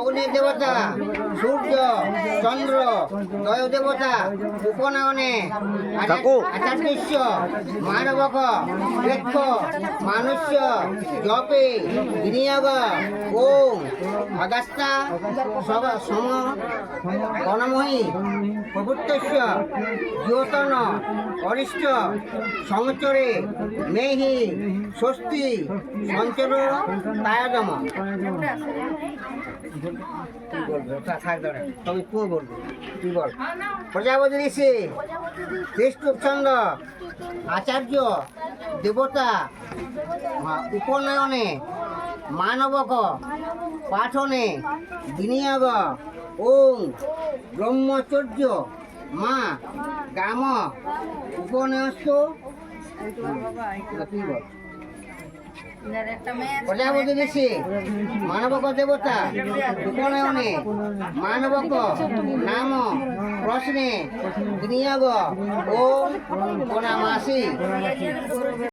অগ্নি দেবতা সূর্য চন্দ্র দয় দেবতা উপনয়নে আচার্য মানবক বৃক্ষ মানুষ্য জপে বিনিয়োগ ওম অগাস্তা সম গণময়ী প্রভুত্বস্য জ্যোতন অরিষ্ট সংচরে মেহি স্বস্তি সঞ্চর তায়দম। প্রজাপতি ঋষি কৃষ্ণচন্দ্র আচার্য দেবতা উপনয়নে মানবক পাঠনে বিনিয়োগ ওং ব্রহ্মচর্য মা গাম উপনয়স্ত। প্রজাপতি ঋষি মানবক দেবতা উপনয়নে মানবক নাম প্রশ্নে বিনিয়োগ ও প্রণামাসি।